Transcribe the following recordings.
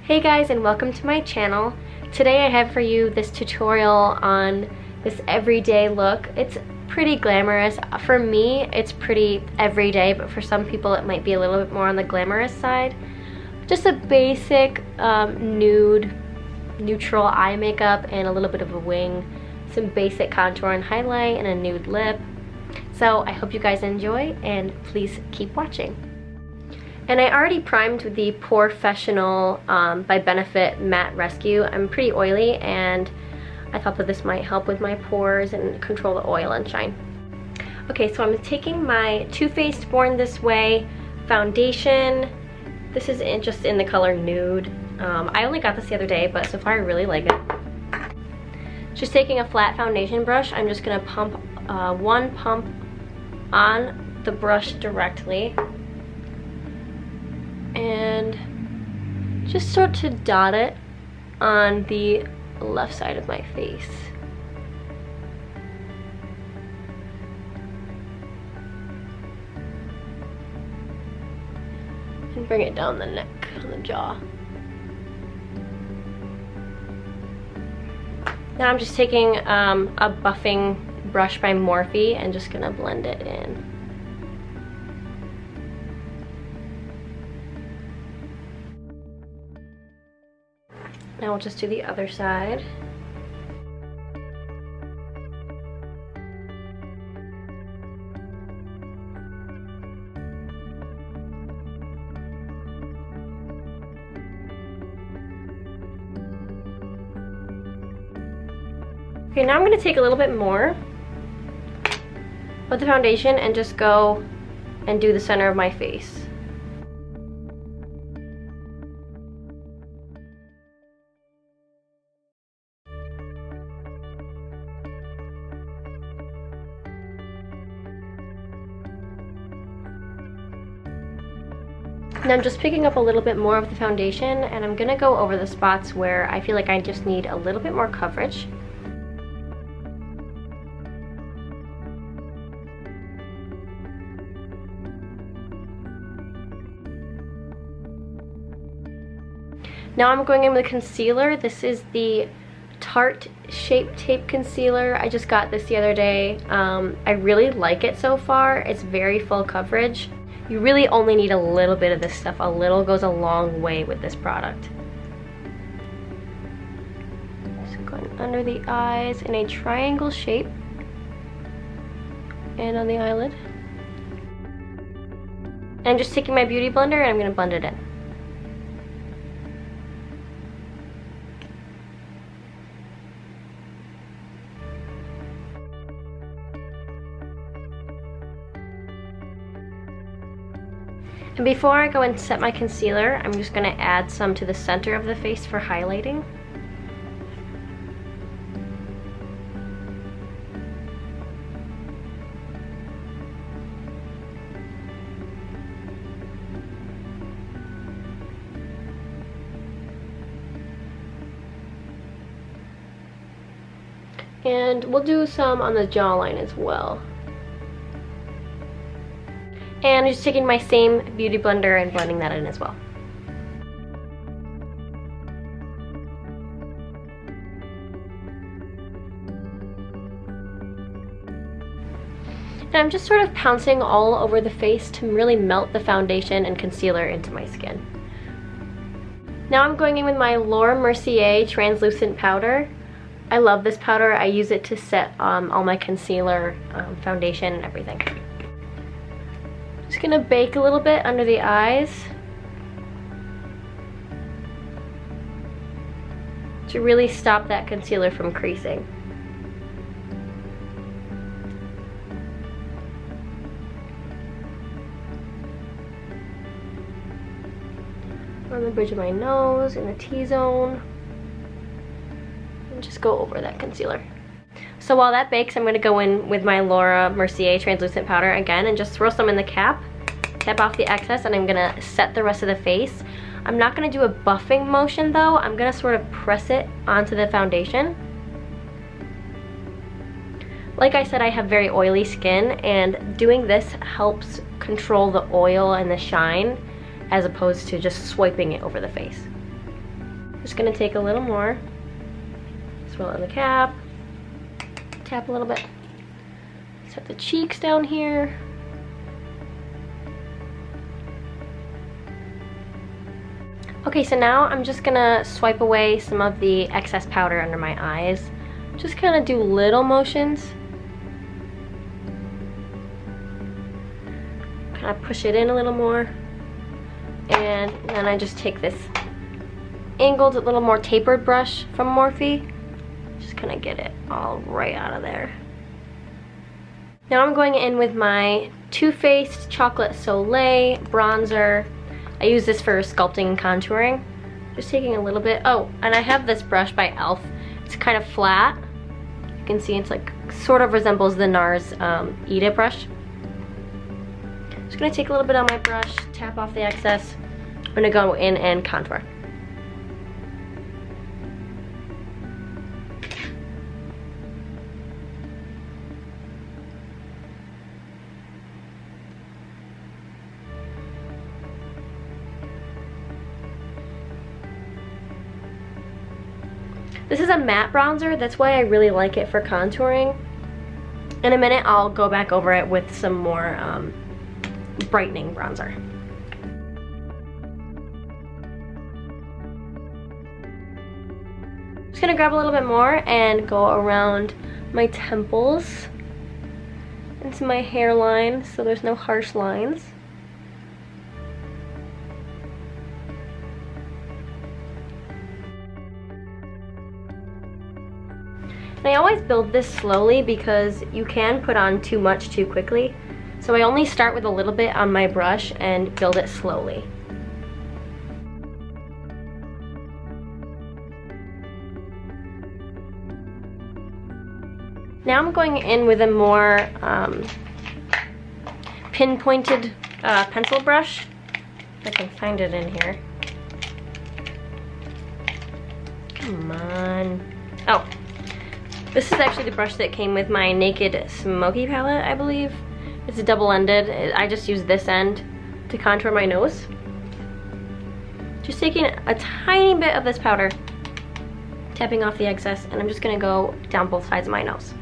Hey guys, and welcome to my channel. Today I have for you this tutorial on this everyday look. It's pretty glamorous. For me, it's pretty everyday, but for some people it might be a little bit more on the glamorous side. Just a basic nude, neutral eye makeup and a little bit of a wing, some basic contour and highlight, and a nude lip. So I hope you guys enjoy, and please keep watching. And I already primed with the Porefessional by Benefit Matte Rescue. I'm pretty oily, and I thought that this might help with my pores and control the oil and shine. Okay, so I'm taking my Too Faced Born This Way foundation. This is just in the color Nude. I only got this the other day, but so far I really like it. Just taking a flat foundation brush, I'm just gonna pump one pump on the brush directly. And just sort to dot it on the left side of my face. And bring it down the neck, on the jaw. Now I'm just taking a buffing brush by Morphe and just gonna blend it in. Now we'll just do the other side. Okay, now I'm going to take a little bit more of the foundation and just go and do the center of my face. Now I'm just picking up a little bit more of the foundation, and I'm gonna go over the spots where I feel like I just need a little bit more coverage. Now I'm going in with concealer. This is the Tarte Shape Tape Concealer. I just got this the other day. I really like it so far. It's very full coverage. You really only need a little bit of this stuff. A little goes a long way with this product. Just going under the eyes in a triangle shape and on the eyelid. And I'm just taking my beauty blender and I'm going to blend it in. And before I go and set my concealer, I'm just going to add some to the center of the face for highlighting. And we'll do some on the jawline as well. And I'm just taking my same beauty blender and blending that in as well. And I'm just sort of pouncing all over the face to really melt the foundation and concealer into my skin. Now I'm going in with my Laura Mercier translucent powder. I love this powder. I use it to set all my concealer, foundation, and everything. Just gonna bake a little bit under the eyes to really stop that concealer from creasing. On the bridge of my nose, in the T-zone, and just go over that concealer. So while that bakes, I'm going to go in with my Laura Mercier translucent powder again and just throw some in the cap, tap off the excess, and I'm going to set the rest of the face. I'm not going to do a buffing motion though. I'm going to sort of press it onto the foundation. Like I said, I have very oily skin, and doing this helps control the oil and the shine as opposed to just swiping it over the face. Just gonna take a little more, swirl it in the cap, tap a little bit, set the cheeks down here. Okay, so now I'm just gonna swipe away some of the excess powder under my eyes. Just kind of do little motions. Kind of push it in a little more. And then I just take this angled, a little more tapered brush from Morphe. Just kind of get it all right out of there. Now I'm going in with my Too Faced Chocolate Soleil bronzer. I use this for sculpting and contouring. Just taking a little bit. Oh, and I have this brush by e.l.f. It's kind of flat. You can see it's like sort of resembles the NARS Eat It brush. Just gonna take a little bit on my brush, tap off the excess. I'm gonna go in and contour. This is a matte bronzer, that's why I really like it for contouring. In a minute, I'll go back over it with some more brightening bronzer. Just gonna grab a little bit more and go around my temples into my hairline so there's no harsh lines. And I always build this slowly because you can put on too much too quickly. So I only start with a little bit on my brush and build it slowly. Now I'm going in with a more pinpointed pencil brush. If I can find it in here. Come on. Oh. This is actually the brush that came with my Naked Smoky palette, I believe. It's double-ended. I just use this end to contour my nose. Just taking a tiny bit of this powder, tapping off the excess, and I'm just gonna go down both sides of my nose.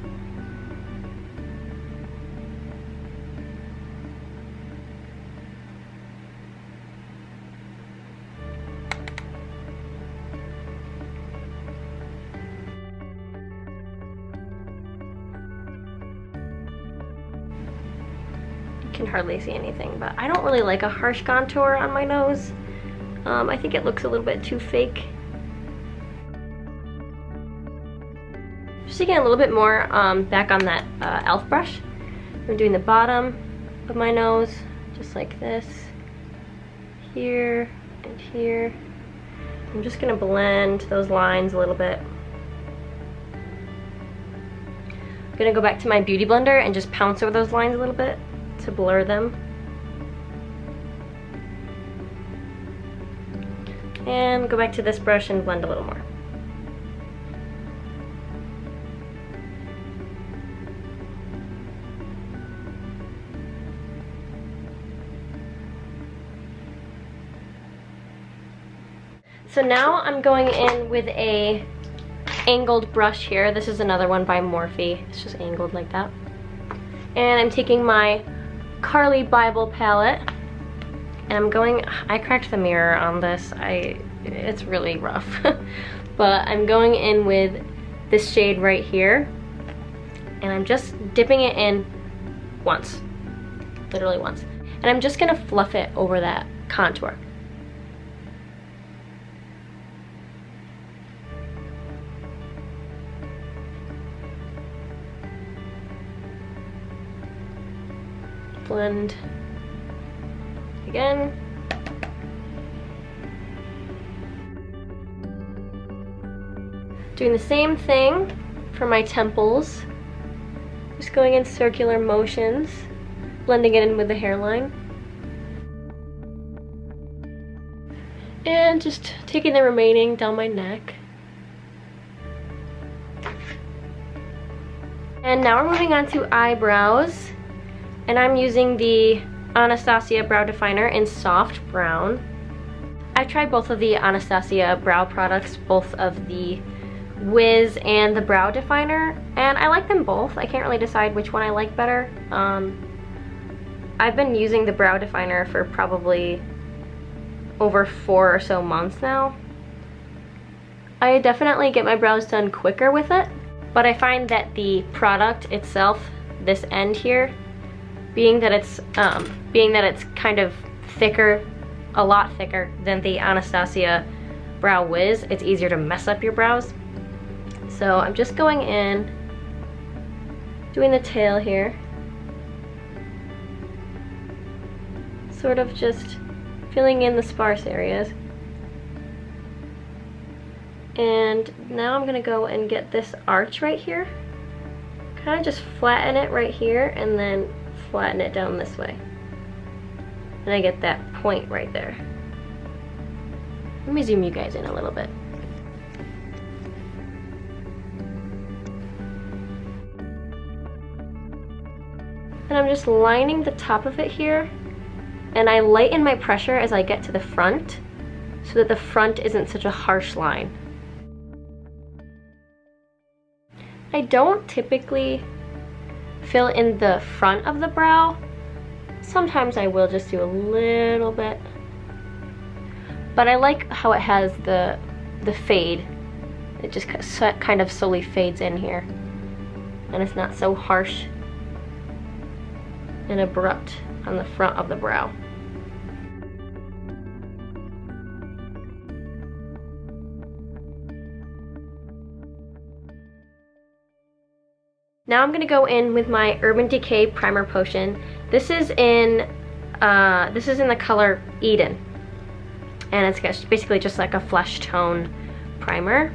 Can hardly see anything, but I don't really like a harsh contour on my nose. I think it looks a little bit too fake. Just taking a little bit more back on that e.l.f. brush. I'm doing the bottom of my nose, just like this, here and here. I'm just gonna blend those lines a little bit. I'm gonna go back to my Beauty Blender and just pounce over those lines a little bit to blur them. And go back to this brush and blend a little more. So now I'm going in with a angled brush here. This is another one by Morphe. It's just angled like that. And I'm taking my Carly Bible palette, and I'm going, I cracked the mirror on this, it's really rough, but I'm going in with this shade right here, and I'm just dipping it in once, literally once, and I'm just gonna fluff it over that contour. Blend again. Doing the same thing for my temples. Just going in circular motions, blending it in with the hairline. And just taking the remaining down my neck. And now we're moving on to eyebrows. And I'm using the Anastasia Brow Definer in Soft Brown. I've tried both of the Anastasia brow products, both of the Wiz and the brow definer, and I like them both. I can't really decide which one I like better. I've been using the brow definer for probably over 4 or so months now. I definitely get my brows done quicker with it, but I find that the product itself, this end here, being that it's kind of thicker, a lot thicker than the Anastasia Brow Wiz, it's easier to mess up your brows. So I'm just going in, doing the tail here, sort of just filling in the sparse areas. And now I'm gonna go and get this arch right here, kind of just flatten it right here and then flatten it down this way. And I get that point right there. Let me zoom you guys in a little bit. And I'm just lining the top of it here, and I lighten my pressure as I get to the front so that the front isn't such a harsh line. I don't typically fill in the front of the brow. Sometimes I will just do a little bit, but I like how it has the fade. It just kind of slowly fades in here, and it's not so harsh and abrupt on the front of the brow. Now I'm gonna go in with my Urban Decay Primer Potion. This is in the color Eden, and it's basically just like a flesh tone primer.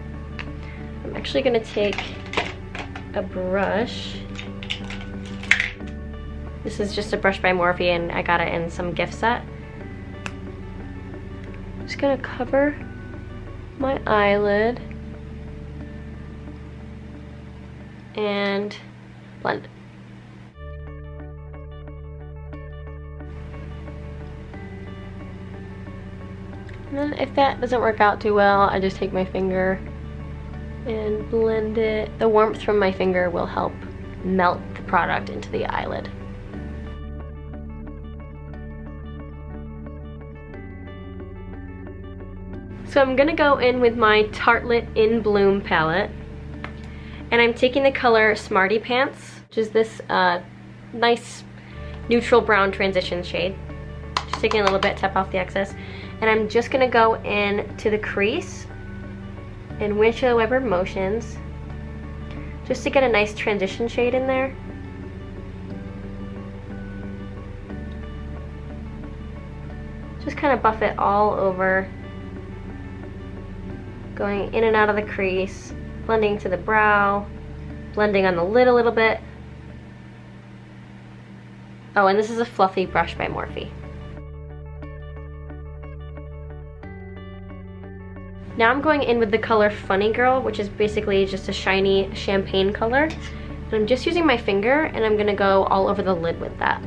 I'm actually gonna take a brush. This is just a brush by Morphe, and I got it in some gift set. Just gonna cover my eyelid and blend. And then if that doesn't work out too well, I just take my finger and blend it. The warmth from my finger will help melt the product into the eyelid. So I'm gonna go in with my Tartelette In Bloom palette, and I'm taking the color Smarty Pants, which is this nice neutral brown transition shade. Just taking a little bit, tap off the excess, and I'm just gonna go in to the crease in windshield wiper motions, just to get a nice transition shade in there. Just kind of buff it all over, going in and out of the crease, blending to the brow, blending on the lid a little bit. Oh, and this is a fluffy brush by Morphe. Now I'm going in with the color Funny Girl, which is basically just a shiny champagne color. And I'm just using my finger, and I'm gonna go all over the lid with that.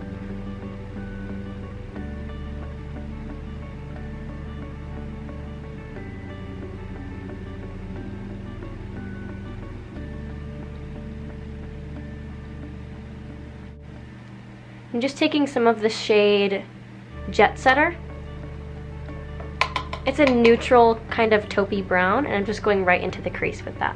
I'm just taking some of the shade Jet Setter. It's a neutral kind of taupey brown, and I'm just going right into the crease with that.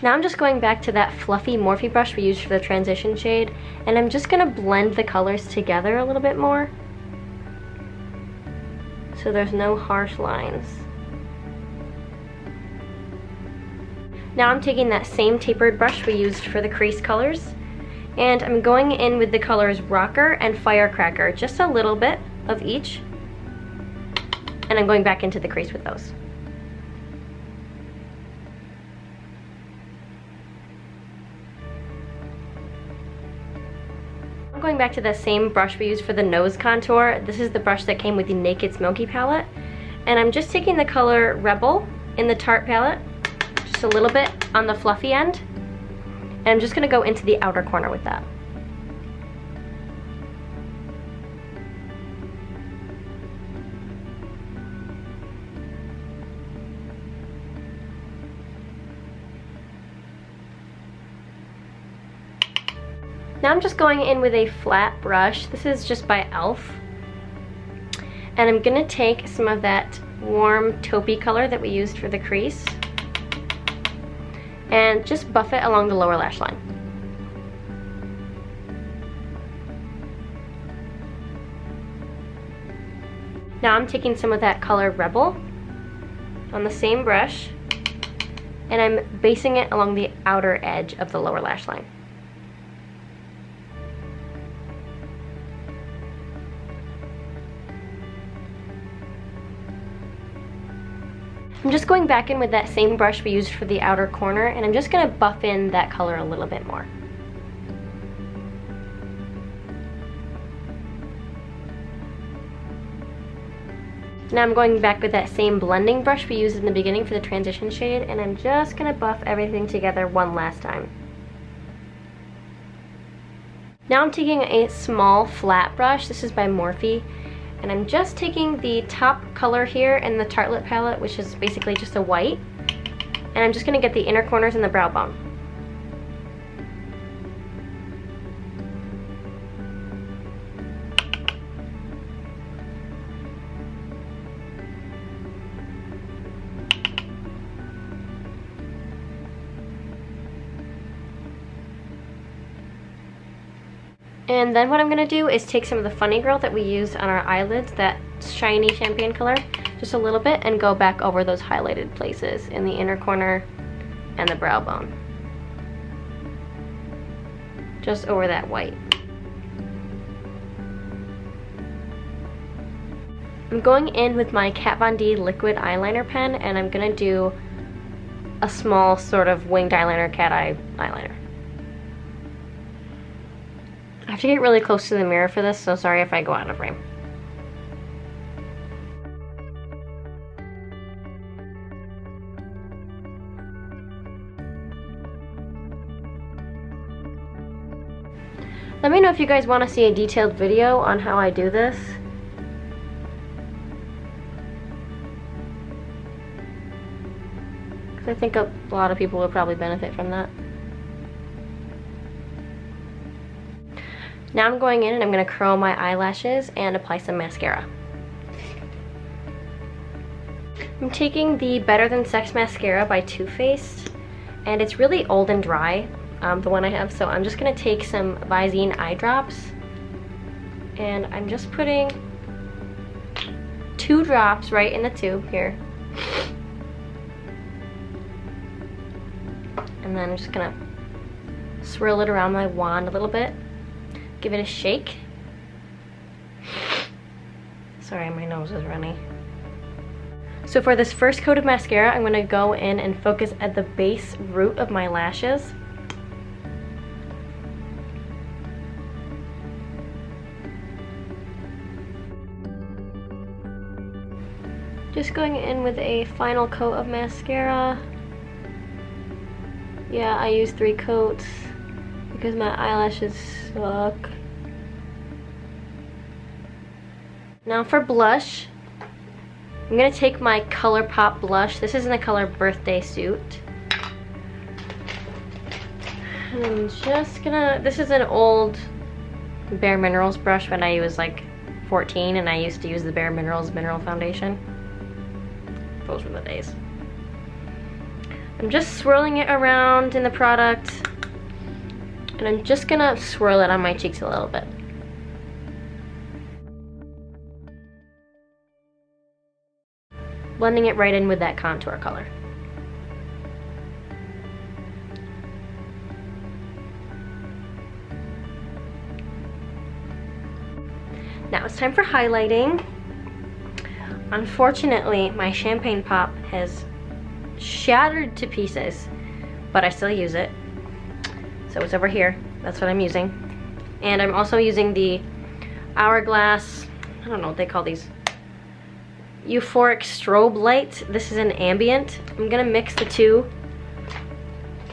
Now I'm just going back to that fluffy Morphe brush we used for the transition shade, and I'm just gonna blend the colors together a little bit more so there's no harsh lines. Now I'm taking that same tapered brush we used for the crease colors, and I'm going in with the colors Rocker and Firecracker, just a little bit of each, and I'm going back into the crease with those. going back to the same brush we used for the nose contour. This is the brush that came with the Naked Smoky palette. And I'm just taking the color Rebel in the Tarte palette, just a little bit on the fluffy end. And I'm just gonna go into the outer corner with that. Now I'm just going in with a flat brush. This is just by e.l.f. And I'm gonna take some of that warm taupey color that we used for the crease and just buff it along the lower lash line. Now I'm taking some of that color Rebel on the same brush and I'm basing it along the outer edge of the lower lash line. I'm just going back in with that same brush we used for the outer corner, and I'm just going to buff in that color a little bit more. Now I'm going back with that same blending brush we used in the beginning for the transition shade, and I'm just going to buff everything together one last time. Now I'm taking a small flat brush, this is by Morphe, and I'm just taking the top color here in the Tartelette palette, which is basically just a white, and I'm just going to get the inner corners and the brow bone. And then what I'm going to do is take some of the Funny Girl that we used on our eyelids, that shiny champagne color, just a little bit, and go back over those highlighted places in the inner corner and the brow bone. Just over that white. I'm going in with my Kat Von D liquid eyeliner pen, and I'm going to do a small sort of winged eyeliner, cat eye eyeliner. I have to get really close to the mirror for this, so sorry if I go out of frame. Let me know if you guys want to see a detailed video on how I do this. Because I think a lot of people would probably benefit from that. Now I'm going in and I'm going to curl my eyelashes and apply some mascara. I'm taking the Better Than Sex mascara by Too Faced, and it's really old and dry, the one I have, so I'm just going to take some Visine eye drops, and I'm just putting 2 drops right in the tube here. And then I'm just going to swirl it around my wand a little bit. Give it a shake. Sorry, my nose is runny. So for this first coat of mascara, I'm going to go in and focus at the base root of my lashes. Just going in with a final coat of mascara. Yeah, I use 3 coats because my eyelashes suck. Now for blush, I'm going to take my ColourPop blush. This is in the color Birthday Suit. And I'm just gonna, this is an old Bare Minerals brush when I was like 14 and I used to use the Bare Minerals Mineral Foundation. Those were the days. I'm just swirling it around in the product, and I'm just gonna swirl it on my cheeks a little bit. Blending it right in with that contour color. Now it's time for highlighting. Unfortunately, my champagne pop has shattered to pieces, but I still use it. So it's over here. That's what I'm using. And I'm also using the Hourglass, I don't know what they call these, Euphoric Strobe Light. This is an ambient. I'm gonna mix the two.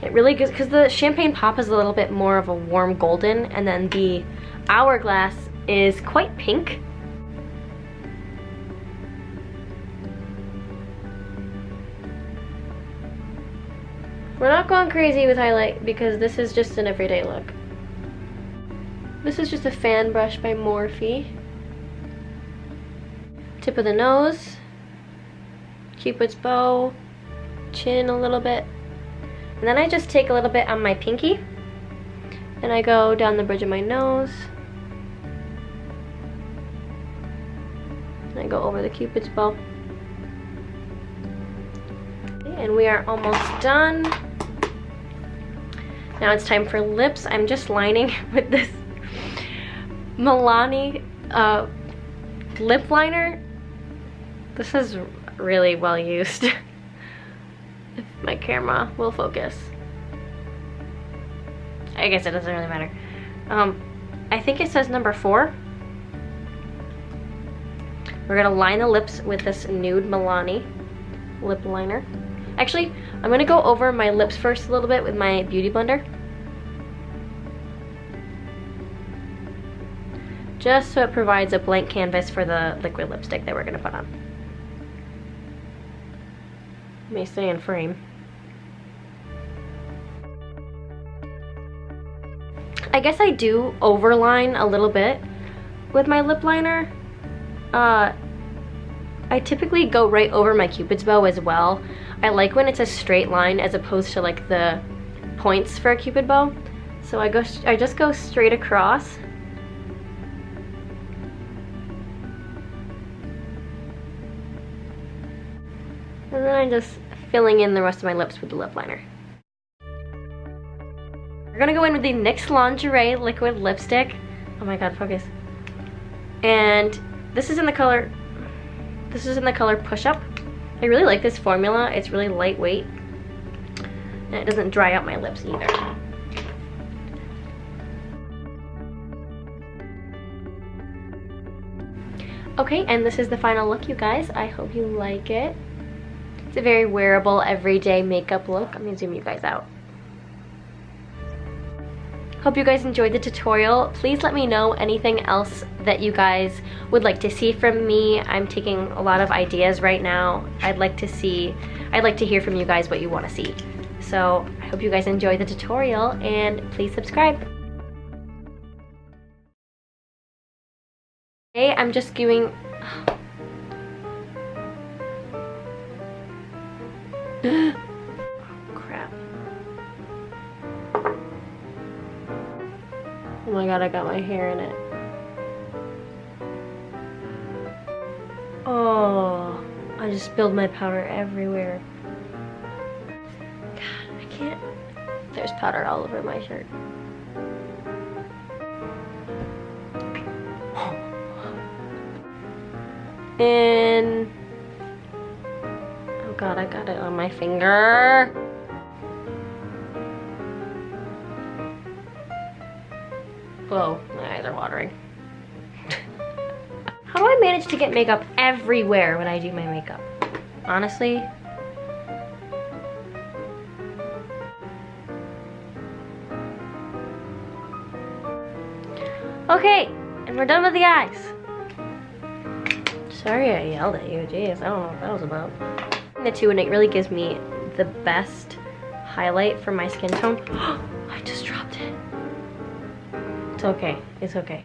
It really goes, because the Champagne Pop is a little bit more of a warm golden, and then the Hourglass is quite pink. We're not going crazy with highlight because this is just an everyday look. This is just a fan brush by Morphe. Tip of the nose, Cupid's bow, chin a little bit. And then I just take a little bit on my pinky and I go down the bridge of my nose. And I go over the Cupid's bow. And we are almost done. Now it's time for lips. I'm just lining with this Milani lip liner. This is really well used. If my camera will focus. I guess it doesn't really matter. I think it says number 4. We're gonna line the lips with this nude Milani lip liner. Actually, I'm gonna go over my lips first a little bit with my beauty blender. Just so it provides a blank canvas for the liquid lipstick that we're gonna put on. Let me stay in frame. I guess I do overline a little bit with my lip liner. I typically go right over my Cupid's bow as well. I like when it's a straight line as opposed to like the points for a Cupid bow. So I just go straight across. And then I'm just filling in the rest of my lips with the lip liner. We're gonna go in with the NYX Lingerie liquid lipstick. Oh my god, focus. And this is in the color Push Up. I really like this formula. It's really lightweight. And it doesn't dry out my lips either. Okay, and this is the final look, you guys. I hope you like it. It's a very wearable, everyday makeup look. I'm gonna zoom you guys out. Hope you guys enjoyed the tutorial. Please let me know anything else that you guys would like to see from me. I'm taking a lot of ideas right now. I'd like to hear from you guys what you want to see. So I hope you guys enjoyed the tutorial and please subscribe. Okay, I'm just doing crap. Oh my god, I got my hair in it. Oh, I just spilled my powder everywhere. God, I can't. There's powder all over my shirt. And oh god, I got it on my finger. Whoa, my eyes are watering. How do I manage to get makeup everywhere when I do my makeup? Honestly. Okay, and we're done with the eyes. Sorry I yelled at you, jeez, I don't know what that was about. The two, and it really gives me the best highlight for my skin tone. I just dropped it. It's okay, it's okay.